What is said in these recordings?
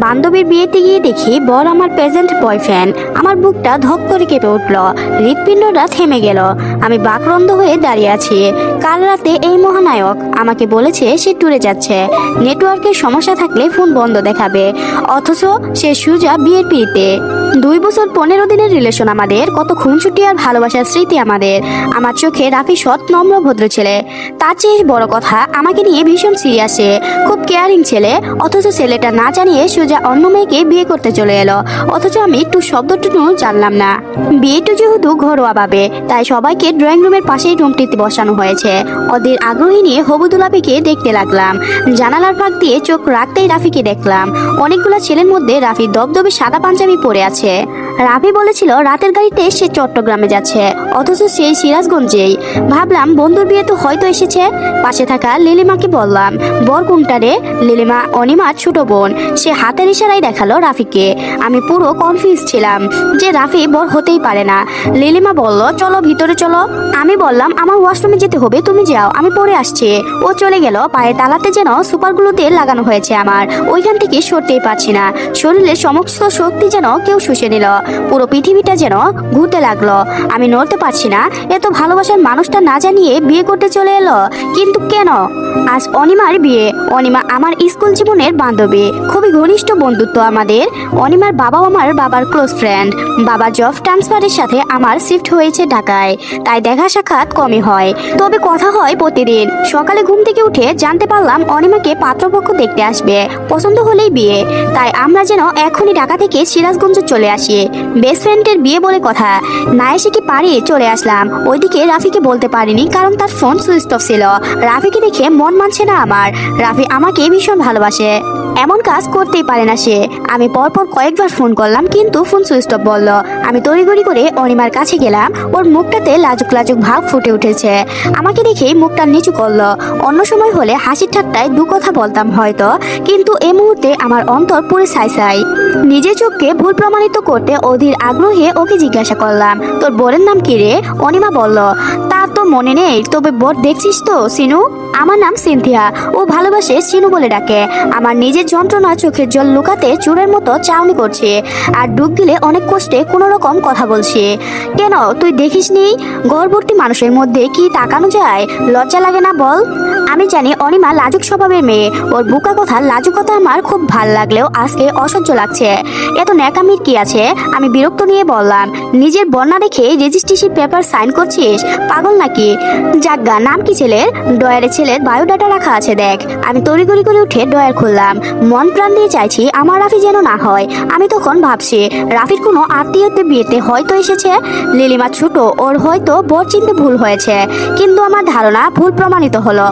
বান্ধবীর বিয়েতে গিয়ে দেখি বর আমার প্রেজেন্ট বয়ফ্রেন্ড। আমার বুকটা ধক করে কেঁপে উঠল, হৃৎপিণ্ডটা থেমে গেল। আমি বাকরন্দ হয়ে দাঁড়িয়ে আছি। কাল রাতে এই মহানায়ক আমাকে বলেছে সে ট্যুরে যাচ্ছে, নেটওয়ার্কের সমস্যা থাকলে ফোন বন্ধ দেখাবে, অথচ সে সুজা বিয়ের পিড়িতে। 2 বছর 15 দিনের রিলেশন আমাদের, কত খুনসুটি আর ভালোবাসার স্মৃতি আমাদের। আমার চোখে রাফি সৎ নম্র ভদ্র ছেলে। তার চেয়ে বড় কথা, আমাকে নিয়ে ভীষণ সিরিয়াসে, খুব কেয়ারিং ছেলে। অথচ ছেলেটা না জানিয়ে সোজা অন্য মেয়েকে বিয়ে করতে চলে এলো, অথচ আমি একটু শব্দটুকু জানলাম না। বিয়েটা যেহেতু ঘরোয়া ভাবে, তাই সবাইকে ড্রয়িং রুমের পাশেই রুমটিতে বসানো হয়েছে। ওদের আগ্রহী নিয়ে হবু দুলাপিকে দেখতে লাগলাম। জানালার ফাঁক দিয়ে চোখ রাখতেই রাফিকে দেখলাম। অনেকগুলো ছেলের মধ্যে রাফি দবদবে সাদা পাঞ্জাবি পরে আছে। রাফি বলেছিল রাতের গাড়িতে সে চট্টগ্রামে যাচ্ছে, অথচ সেই সিরাজগঞ্জেই। ভাবলাম বন্ধুর বিয়ে তো হয়তো এসেছে। পাশে থাকা লিলিমাকে বললাম, বর কোনটা রে? লিলিমা অনিমার ছোট বোন। সে হাতের ইশারায় দেখালো রাফিকে। আমি পুরো কনফিউজ ছিলাম যে রাফি বর হতেই পারে না। লিলিমা বলল, চলো ভিতরে চলো। আমি বললাম, আমার ওয়াশরুমে যেতে হবে, তুমি যাও, আমি পরে আসছি। ও চলে গেল। পায়ের তালাতে যেন সুপারগুলোতে লাগানো হয়েছে আমার। ওইখান থেকে সরতেই পারছি না। শরীরের সমস্ত শক্তি যেন কেউ শুষে নিল। পুরো পৃথিবীটা যেন ঘুরতে লাগলো। আমি নড়তে পারছি না। এত ভালোবাসার মানুষটা না জানিয়ে বিয়ে করতে চলে এলো, কিন্তু কেন? আজ অনিমার বিয়ে। অনিমা আমার স্কুল জীবনের বান্ধবী, খুবই ঘনিষ্ঠ বন্ধুত্ব আমাদের। অনিমার বাবাও আমার বাবার ক্লোজ ফ্রেন্ড। বাবা জব ট্রান্সফারের সাথে আমার শিফট হয়েছে ঢাকায়, তাই দেখা সাক্ষাৎ কমই হয়, তবে কথা হয় প্রতিদিন। সকালে ঘুম থেকে উঠে জানতে পারলাম অনিমাকে পাত্রপক্ষ দেখতে আসবে, পছন্দ হলেই বিয়ে। তাই আমরা যেন এখনই ঢাকা থেকে সিরাজগঞ্জ চলে আসি। বেস্ট ফ্রেন্ডের বিয়ে বলে কথা, না এসে কি পারি চলে আসলাম। ওইদিকে রাফিকে বলতে পারিনি, কারণ তার ফোন সুইচ অফ ছিল। রাফিকে দেখে মন মানছে না আমার। রাফি আমাকে ভীষণ ভালোবাসে, এমন কাজ করতেই পারে না সে। আমি পরপর কয়েকবার ফোন করলাম, কিন্তু ফোন সুইচ অফ বলল। আমি তড়িঘড়ি করে অনিমার কাছে গেলাম। ওর মুখটাতে লাজুক লাজুক ভাব ফুটে উঠেছে। আমাকে দেখেই মুখটা নিচু করলো। অন্য সময় হলে হাসির ঠাট্টায় দু কথা বলতাম হয়তো, কিন্তু এই মুহূর্তে আমার অন্তর পুরো ছাই। নিজের চোখকে ভুল প্রমাণিত করতে অধীর আগ্রহে ওকে জিজ্ঞাসা করলাম, তোর বোনের নাম কি রে? অনিমা বলল, তা তো মনে নেই, তবে বোর দেখছিস তো সিনু। আমার নাম সিনথিয়া। ও ভালোবাসে সিনু বলে ডাকে। আমার নিজের যন্ত্রণা চোখের জল লুকাতে চোরের মতো চাউনি করছে, আর ডুব দিলে অনেক কষ্টে কোনো রকম কথা বলছে। কেন, তুই দেখিসনি গর্ভবতী মানুষের মধ্যে কি তাকানো যায়? লজ্জা লাগে না বল? আমি জানি অনিমা লাজুক স্বভাবের মেয়ে। ওর বুকা কথা লাজুকতা আমার খুব ভাল লাগলেও আজকে অসহ্য লাগছে। এত ন্যাকামির কি আছে? আমি বিরক্ত নিয়ে বললাম, নিজের বন্যা রেখে রেজিস্ট্রেশন পেপার সাইন করছিস? পাগল নাকি? যাজ্ঞা, নাম কি ছেলের? ডয়ারে ছেলের বায়োডাটা রাখা আছে দেখ। আমি তড়িঘড়ি করে উঠে ডয়ার খুললাম। মন প্রাণ দিয়ে চাইছি আমার রাফি যেন না হয়। আমি তখন ভাবছি রাফির কোনো আত্মীয়দের বিয়েতে হয়তো এসেছে। লিলিমা ছোট, ওর হয়তো বর চিনতে ভুল হয়েছে, কিন্তু আমার ধারণা ভুল প্রমাণিত হলো।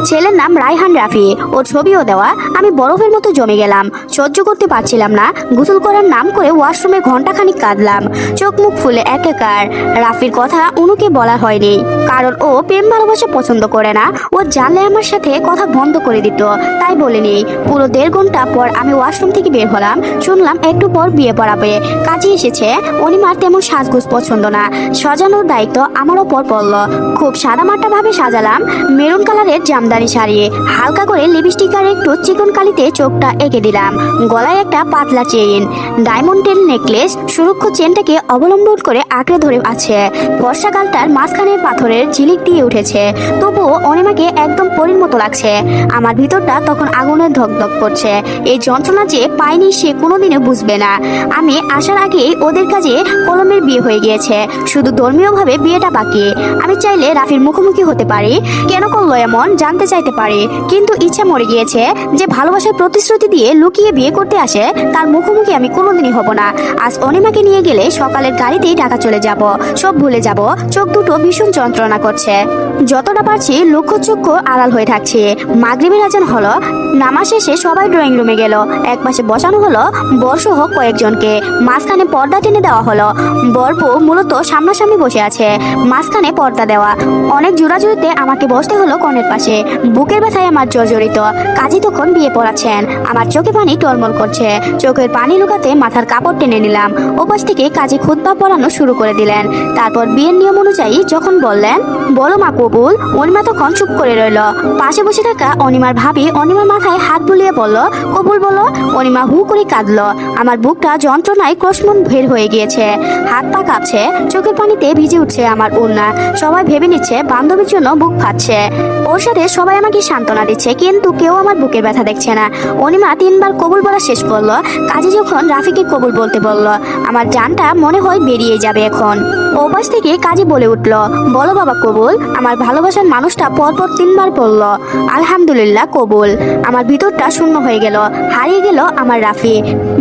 ছেলের নাম রায়হান রাফি, ওর ছবিও দেওয়া। আমি বরফের মতো জমে গেলাম, সহ্য করতে পারছিলাম না। গোসল করার নাম করে ওয়াশরুমে ঘন্টাখানিক কাঁদলাম, চোখ মুখ ফুলে একাকার। রাফির কথা অনুকে বলা হয়নি, কারণ ও প্রেম ভালোবাসা পছন্দ করে না। ও জানলে আমার সাথে কথা বন্ধ করে দিত, তাই বলিনি। পুরো 1.5 ঘন্টা পর আমি ওয়াশরুম থেকে বের হলাম। শুনলাম একটু পর বিয়ে পড়াবে, কাজে এসেছে। অনিমার তেমন সাজগোজ পছন্দ না, সাজানোর দায়িত্ব আমার ওপর পড়ল। খুব সাদামাটা ভাবে সাজালাম। মেরুন কালারের জামদানি শাড়ি, হালকা করে লিপস্টিক আর একটু চিকন কালিতে চোখটা এঁকে দিলাম। গলায় একটা পাতলা চেইন, ডায়মন্ডের নেকলেস সুরক্ষ চেনটাকে অবলম্বন করে আঁকড়ে ধরে আছে। বর্ষাকালটার মাঝখানে পাথরের ঝিলিক দিয়ে উঠেছে, তবুও অনিমাকে একদম পরীর মতো লাগছে। আমার ভিতরটা তখন আগুনের ধকধক করছে। এই যন্ত্রণা যে পাইনি সে কোনোদিনও বুঝবে না। আমি আসার আগেই ওদের কাজে কলমের বিয়ে হয়ে গিয়েছে, শুধু ধর্মীয়ভাবে বিয়েটা বাকি। আমি চাইলে রাফির মুখোমুখি হতে পারি, কেন করলো এমন জানতে চাইতে পারি, কিন্তু ইচ্ছা মরে গিয়েছে। যে ভালোবাসার প্রতিশ্রুতি দিয়ে লুকিয়ে বিয়ে করতে আসে, তার মুখোমুখি আমি কোনোদিনই হব না। আজ অনিমাকে নিয়ে গেলে সকালের গাড়িতেই ঢাকা চলে যাব, সব ভুলে যাব। চোখ দুটো ভীষণ যন্ত্রণা করছে। যতটা পারছি লক্ষ্য চক্ষু আড়াল হয়ে থাকছে। মাগরিবের আজান হলো। নামাজ শেষে সবাই ড্রয়িং রুমে গেল। একপাশে বসানো হলো বরসহ কয়েকজনকে, মাঝখানে পর্দা টেনে দেওয়া হলো। বর বউ মূলত সামনাসামনি বসে আছে, মাঝখানে পর্দা দেওয়া। অনেক জোড়াজুড়িতে আমাকে বসতে হলো কনের পাশে। বুকের ব্যথায় আমার জর্জরিত। কাজী তখন বিয়ে পড়াচ্ছেন, আমার চোখে পানি টলমল করছে। চোখের পানি লুকাতে মাথার কাপড় টেনে নিলাম। ওপাশ থেকে কাজী খুতবা পড়ানো শুরু করে দিলেন। তারপর বিয়ের নিয়ম অনুযায়ী যখন বললেন, বলো মা কবুল, অনিমা তখন চুপ করে রইল। পাশে বসে থাকা অনিমার ভাবি অনিমার মাথায় হাত বুলিয়ে বলল, কবুল বলো। অনিমা হু করে কাঁদলো। আমার বুকটা যন্ত্রণায় ক্রসমন বের হয়ে গিয়েছে, হাত পা কাঁপছে, চোখের পানিতে ভিজে উঠছে আমার ওড়না। সবাই ভেবে নিচ্ছে বান্ধবীর জন্য বুক ফাটছে। ওর সাথে সবাই আমাকে সান্ত্বনা দিচ্ছে, কিন্তু কেউ আমার বুকের ব্যথা দেখছে না। অনিমা 3 বার কবুল বলা শেষ করলো। কাজী যখন রাফিকে কবুল বলতে বলল, আমার জানটা মনে হয় বেরিয়ে যাবে এখন। ওপাশ থেকে কাজী বলে উঠল, বলো বাবা কবুল। আমার ভালোবাসার মানুষটা পরপর 3 বার বলল, আলহামদুলিল্লাহ কবুল। আমার ভিতরটা শূন্য হয়ে গেল, হারিয়ে গেল আমার রাফি।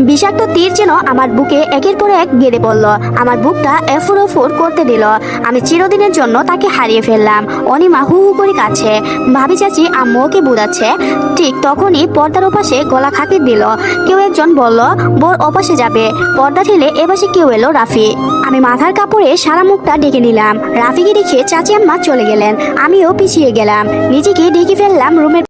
বিষাক্ত তীর যেন আমার বুকে একের পর এক গেঁদে পড়ল, আমার বুকটা এফুর এফুর করতে দিল। আমি চিরদিনের জন্য তাকে হারিয়ে ফেললাম। অনিমা হু হু করে কাছে, ভাবি চাচি আম্মু ওকে বুঝাচ্ছে। ঠিক তখনই পর্দার ওপাশে গলা খাকির দিল। কেউ একজন বলল, বোর ওপাশে যাবে। পর্দা ঠেলে এপাশে কেউ এলো, রাফি। আমি মাথার কাপড়ে সারা মুখটা ঢেকে নিলাম। রাফিকে দেখে চাচি আম্মা চলে গেলেন, আমিও পিছিয়ে গেলাম। নিজেকে ঢেকে ফেললাম রুমের